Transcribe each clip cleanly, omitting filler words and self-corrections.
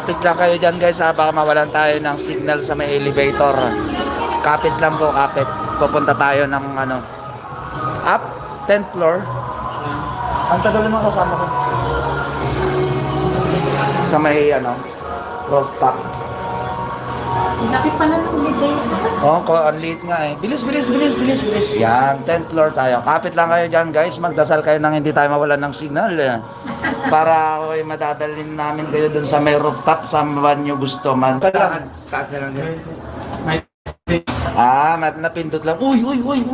Kapit lang kayo dyan guys ha, baka mawalan tayo ng signal sa may elevator. Kapit lang po, kapit. Pupunta tayo ng ano, up, 10th floor. Ang tagal naman kasama ko. Sa may ano, rooftop. Laki pala ng libay. Oo, ang liit nga eh. Bilis. Yan, 10th floor tayo. Kapit lang kayo dyan guys. Magdasal kayo nang hindi tayo mawalan ng signal. Para madadalhin namin kayo dun sa may rooftop. Saan nyo gusto man. Taas na lang din. Napindot lang. Uy,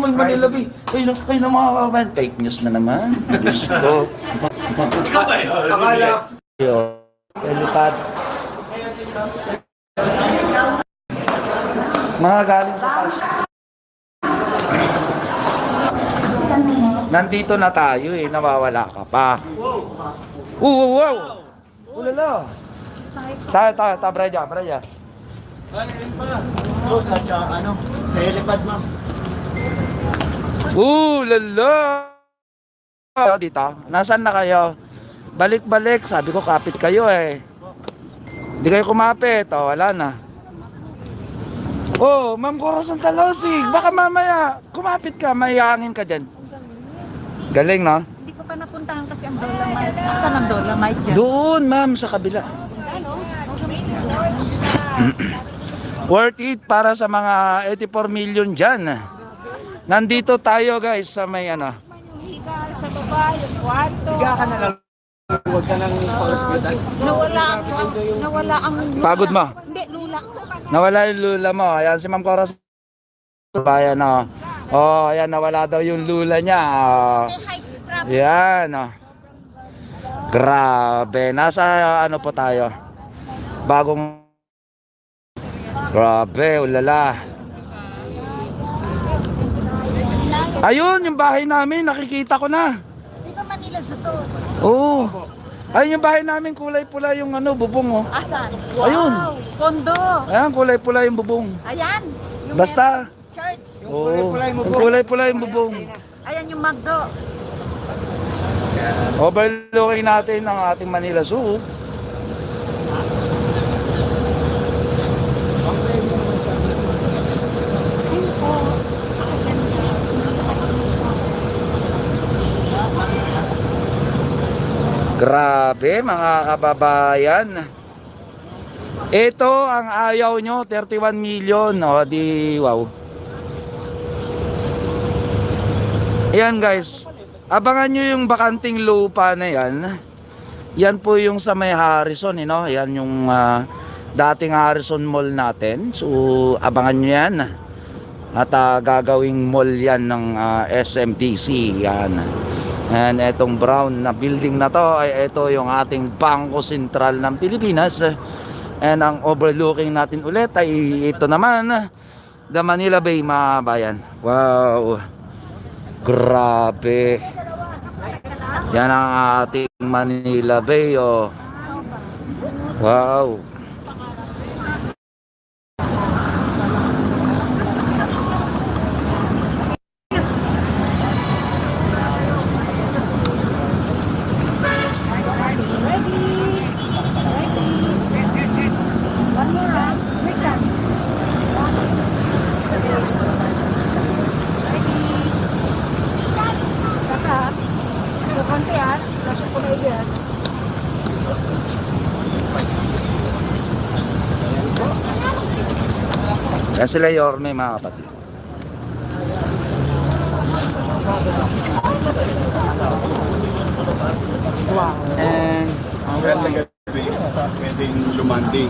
Manila Bay. Ay na mga kabayan. Fake news na naman. Diyos ko. Akala. Elipad. Mga galing sa taas. Nandito na tayo eh, nawawala ka pa. Wow! Ulala! Tayo, Braja. Ano? Helipad mo. Ulala! Dito, nasaan na kayo? Balik, sabi ko kapit kayo eh. Hindi kayo kumapit, wala na. Oh, Ma'am Corazon Talosig, baka mamaya kumapit ka, mayangin ka dyan. Galing, no? Hindi ko pa napuntahan kasi ang Dolomite. Asan ang Dolomite dyan? Doon, ma'am, sa kabila. Worth it para sa mga 84 million dyan. Nandito tayo, guys, sa may ano. Sa baba, yung kwarto. Higa ka na lang. Huwag ka nang pang-hospital. Nawala ang lula. Pagod mo? Hindi, lula. Nawala yung lula mo. Ayan si Ma'am Corazon. Ayan, oh. Oh, ayan, nawala daw yung lula niya. Oh. Ayan, oh. Grabe. Nasa ano po tayo? Bagong... Grabe, ulala. Ayun, yung bahay namin. Nakikita ko na. Di ba Manila Zoo? Oo. Ayun yung bahay namin. Kulay pula yung ano, bubong, oh. Asan? Ayun. Kondo. Ayan, kulay pula yung bubong. Ayan. Yung Basta. church. Oo. Yung kulay pula yung bubong. Ayan yung Magdo. Overlooking natin ang ating Manila Zoo. Grabe mga kababayan. Ito ang ayaw nyo, 31 million. O di wow. Ayan guys, abangan nyo yung bakanting lupa na yan. Yan po yung sa may Harrison, no? Yan yung dating Harrison Mall natin. So abangan nyo yan. At gagawing mall yan ng SMDC. Yan. And etong brown na building na to ay ito yung ating Bangko Sentral ng Pilipinas. And ang overlooking natin ulit ay ito naman, the Manila Bay, mga bayan. Wow. Grabe. Yan ang ating Manila Bay, oh. Wow. Yan sila Yorme, mga kapatid. And kaya sa gabi, pwedeng lumanding.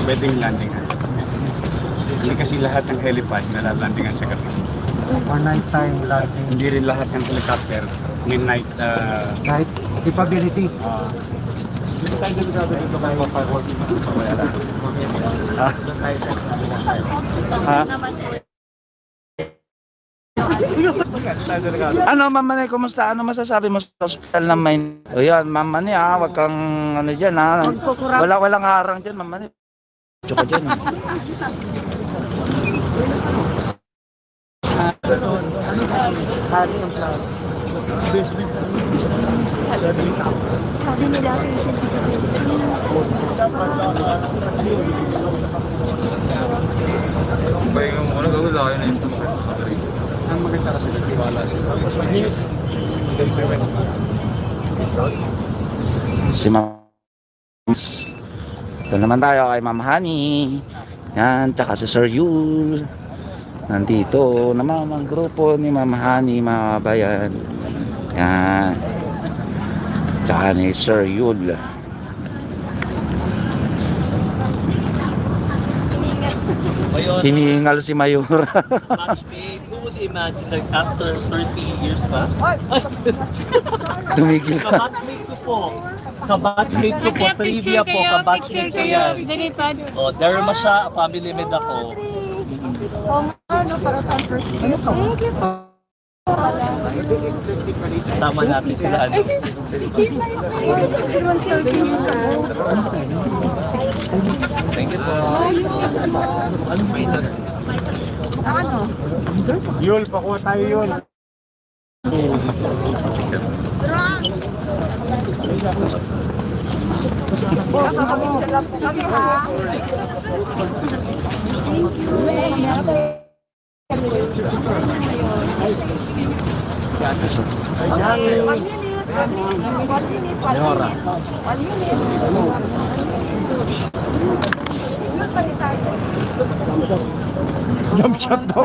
Pwedeng landingan. Hindi kasi lahat ng helipad nalalandingan sa gabi. Or nighttime landing. Hindi rin lahat ng helicopter midnight. Night capability. Dito tayo delikado dito kayo mapag-working sa wala. Ano, Ma'am Manay, kumusta? Ano masasabi mo sa hospital ng Maynila? O yan, Ma'am Manay, wag kang ano dyan, ha? Walang harang dyan, Ma'am Manay. Tsaka dyan, ha? Sabi nila, patient sa Ba yung ano gawin lang yun eh. Ang maganda kasi nagtiwala sila. Si Ma'am. Ito naman tayo kay Ma'am Honey. Yan, tsaka si Sir Yul. Nandito naman ang grupo ni Ma'am Honey, mga bayan. Yan. Tsaka ni Sir Yul. Hiningal si Mayura. Matchmate, who would imagine like after 30 years pa? Tumigil ka. Kabatchmate ko po. Kabatchmate ko po. Trivia po. Kabatchmate ko yan. O, Derma siya. Family med ako. Ano para tayo first? Tama natin sila. Ano? Thank you po. Ano? Yul, pakuha tayo yun. Jump shot daw.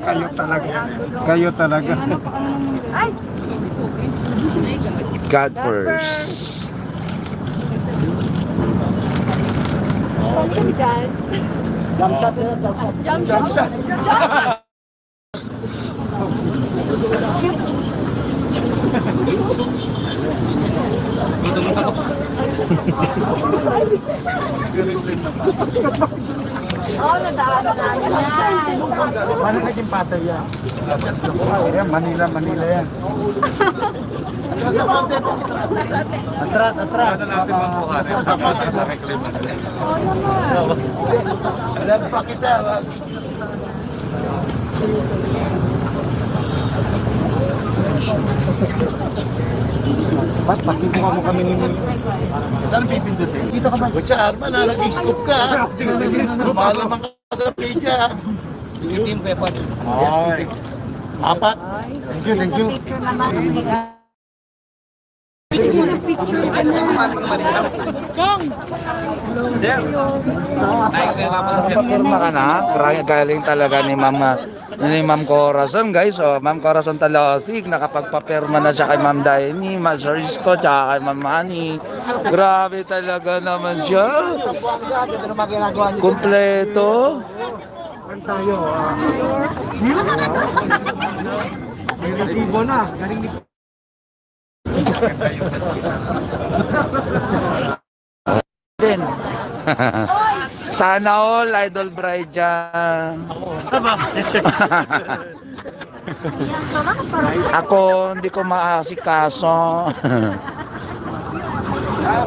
Kayo talaga. Kayo talaga. God first. Jump shot. Paano naging Pasay yan? Yan, Manila yan. Atras. Ano natin magbuhat? Sama sa reclaim na sila. Salam pa kita. Ba't pakibuka mo kami ni... Saan pipindutin? Dito ka ba? Kutsa, Arman, nag-scoop ka. Lumalaman ka sa page ka. Team Pepper. Ay. Apat. Thank you. Papirma ka na. Galing talaga ni Ma'am Corazon, guys. Oh, Ma'am Corazon Talosig, nakapagpapirma na siya kay Ma'am Daini, Ma'am Risco, tsaka kay Ma'am Honey. Grabe talaga naman siya. Kompleto. Tayo. May resibo na. Galing ni Din. Sana all idol bride dyan. Ako hindi ko maasikaso.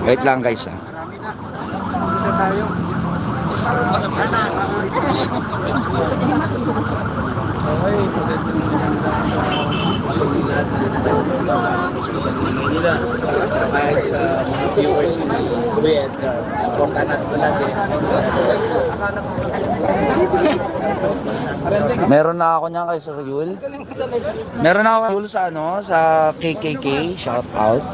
Wait lang guys. tayo. Kahit sa mga viewers ni Kuwait, supportan natin lagi. Meron na ako niyan kay Sir Yul. Meron na ako kay Yul sa ano, sa KKK, shout out.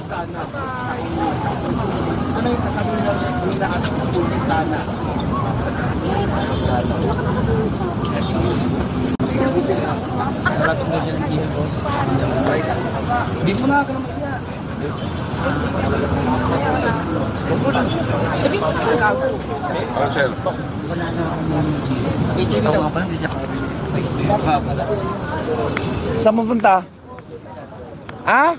Dito na ako naman kaya. Sabi ko Oh, sir. Saan mo punta? Ah?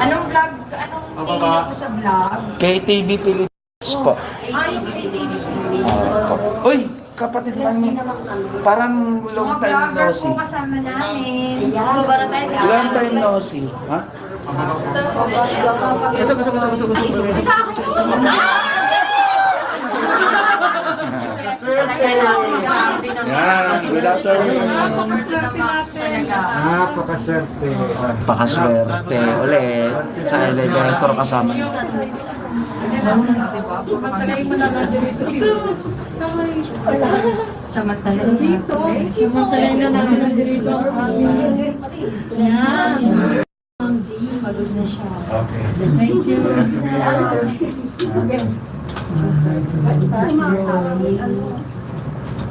Anong vlog? Anong tingin ko sa vlog? KTV Philippines po. Uy, kapatid lang ni. Parang long Mga time no vlogger see. po kasama namin. Gubara tayo. Long time no see. Ha? Gusto. Yan, good afternoon. Napakaswerte. Pakaswerte ulit sa elevator kasama niyo. Samantalay dito. Samantalay na namin dito. Yan. Pagod na siya. Okay. Thank you.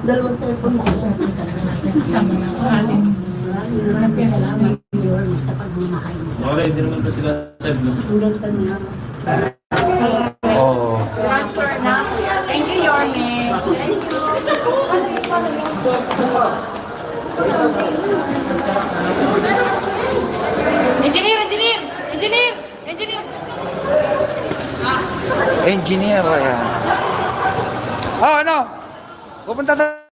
Dalawang telepon mo kasi talaga natin. Kasama na ating sa pagmamakain. Wala, hindi naman pa sila sa vlog. Oh. Thank you, Yorme. Engineer! Engineer, ayan. Oh, ano? Pupunta tayo